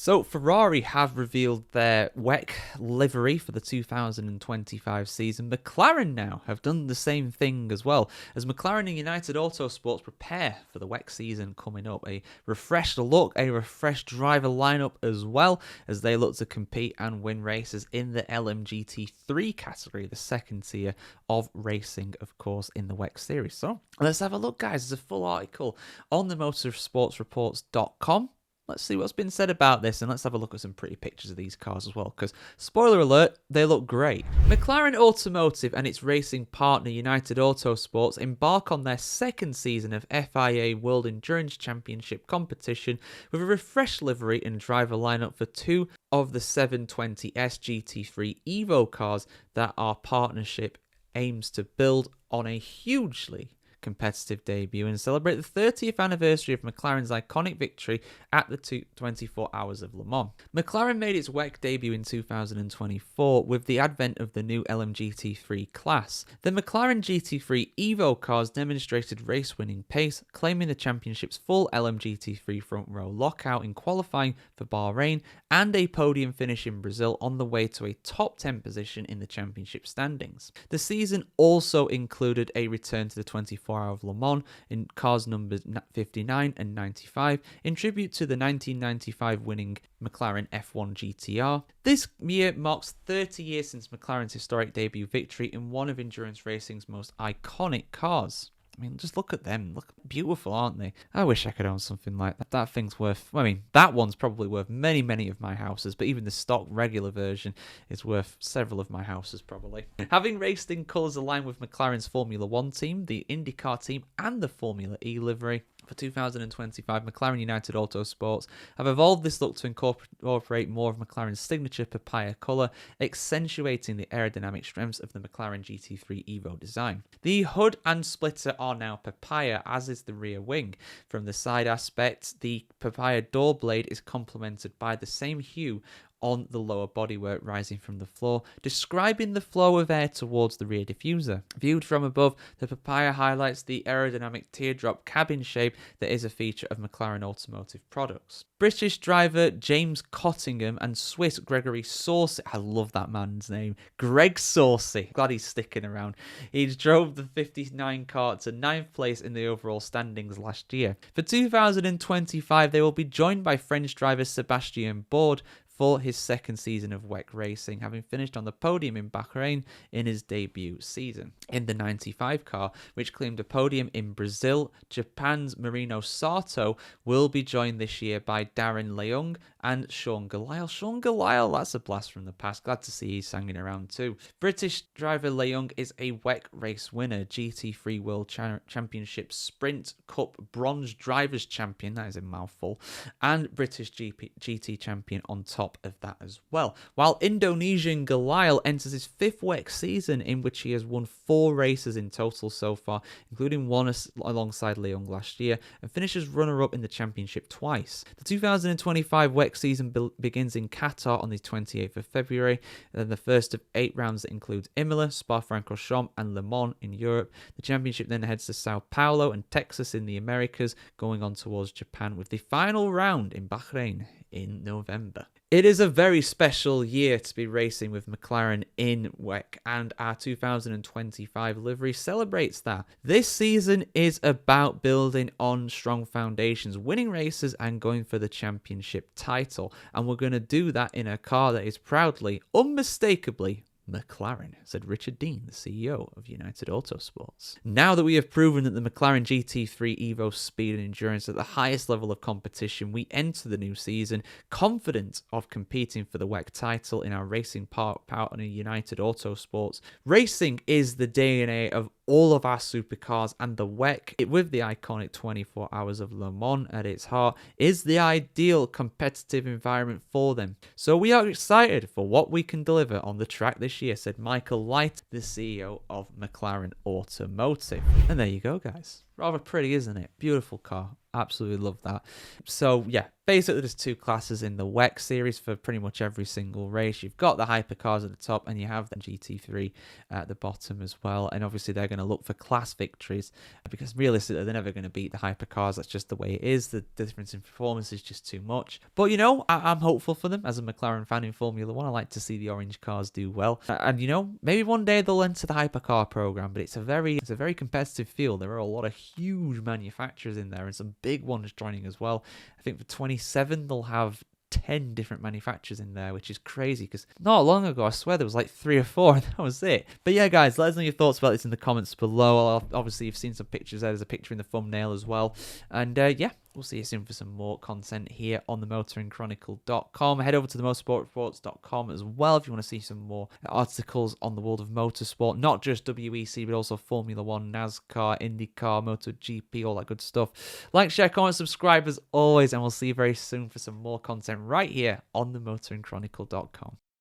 So Ferrari have revealed their WEC livery for the 2025 season. McLaren now have done the same thing as well, as McLaren and United Autosports prepare for the WEC season coming up. A refreshed look, a refreshed driver lineup as well, as they look to compete and win races in the LMGT3 category, the second tier of racing, of course, in the WEC series. So let's have a look, guys. There's a full article on the motorsportsreports.com. Let's see what's been said about this, and let's have a look at some pretty pictures of these cars as well, because, spoiler alert, they look great. McLaren Automotive and its racing partner United Autosports embark on their second season of FIA World Endurance Championship competition with a refreshed livery and driver lineup for two of the 720S GT3 EVO cars that our partnership aims to build on a hugely competitive debut and celebrate the 30th anniversary of McLaren's iconic victory at the 24 Hours of Le Mans. McLaren made its WEC debut in 2024 with the advent of the new LMGT3 class. The McLaren GT3 EVO cars demonstrated race-winning pace, claiming the championship's full LMGT3 front row lockout in qualifying for Bahrain and a podium finish in Brazil on the way to a top 10 position in the championship standings. The season also included a return to the 24 Hour of Le Mans in cars numbers 59 and 95 in tribute to the 1995 winning McLaren F1 GTR. This year marks 30 years since McLaren's historic debut victory in one of endurance racing's most iconic cars. I mean, just look at them. Look, beautiful, aren't they? I wish I could own something like that. That thing's worth, I mean, that one's probably worth many, many of my houses, but even the stock regular version is worth several of my houses, probably. Having raced in colours aligned with McLaren's Formula 1 team, the IndyCar team, and the Formula E livery, for 2025, McLaren United Autosports have evolved this look to incorporate more of McLaren's signature papaya colour, accentuating the aerodynamic strengths of the McLaren GT3 EVO design. The hood and splitter are now papaya, as is the rear wing. From the side aspect, the papaya door blade is complemented by the same hue on the lower bodywork rising from the floor, describing the flow of air towards the rear diffuser. Viewed from above, the papaya highlights the aerodynamic teardrop cabin shape that is a feature of McLaren automotive products. British driver James Cottingham and Swiss Gregory Saucy, I love that man's name, Greg Saucy, glad he's sticking around. He drove the 59 car to 9th place in the overall standings last year. For 2025, they will be joined by French driver Sebastien Bourdais for his second season of WEC racing, having finished on the podium in Bahrain in his debut season. In the 95 car, which claimed a podium in Brazil, Japan's Marino Sato will be joined this year by Darren Leung and Sean Galisle. Sean Galisle, that's a blast from the past. Glad to see he's hanging around too. British driver Leung is a WEC race winner, GT3 World Championship Sprint Cup Bronze Drivers Champion, that is a mouthful, and British GT Champion on top of that as well. While Indonesian Galisle enters his 5th WEC season, in which he has won 4 races in total so far, including one alongside Leung last year, and finishes runner-up in the championship twice. The 2025 WEC season begins in Qatar on the 28th of February, and then the first of 8 rounds that includes Imola, Spa-Francorchamps, and Le Mans in Europe. The championship then heads to Sao Paulo and Texas in the Americas, going on towards Japan, with the final round in Bahrain in November. It is a very special year to be racing with McLaren in WEC, and our 2025 livery celebrates that. This season is about building on strong foundations, winning races and going for the championship title, and we're going to do that in a car that is proudly, unmistakably McLaren, said Richard Dean, the CEO of United Autosports. Now that we have proven that the McLaren GT3 EVO speed and endurance at the highest level of competition, we enter the new season confident of competing for the WEC title in our racing partner United Autosports. Racing is the DNA of all of our supercars, and the WEC, with the iconic 24 Hours of Le Mans at its heart, is the ideal competitive environment for them. So we are excited for what we can deliver on the track this year, said Michael Light, the CEO of McLaren Automotive. And there you go, guys. Rather pretty, isn't it? Beautiful car. Absolutely love that. So yeah, Basically, there's two classes in the WEC series for pretty much every single race. You've got the hypercars at the top, and you have the GT3 at the bottom as well. And obviously, they're going to look for class victories because realistically, they're never going to beat the hypercars. That's just the way it is. The difference in performance is just too much. But I'm hopeful for them as a McLaren fan in Formula One. I like to see the orange cars do well, and maybe one day they'll enter the hypercar program. But it's a very competitive field. There are a lot of huge manufacturers in there, and some big ones joining as well. I think for 27 they'll have 10 different manufacturers in there, which is crazy because not long ago I swear there was like 3 or 4 and that was it. But yeah, guys, let us know your thoughts about this in the comments below. Obviously you've seen some pictures there. There's a picture in the thumbnail as well, and yeah, we'll see you soon for some more content here on the motoringchronicle.com. Head over to the motorsportreports.com as well if you want to see some more articles on the world of motorsport, not just WEC but also Formula One, NASCAR, IndyCar, MotoGP, all that good stuff. Like, share, comment, subscribe as always, and we'll see you very soon for some more content right here on the motoringchronicle.com.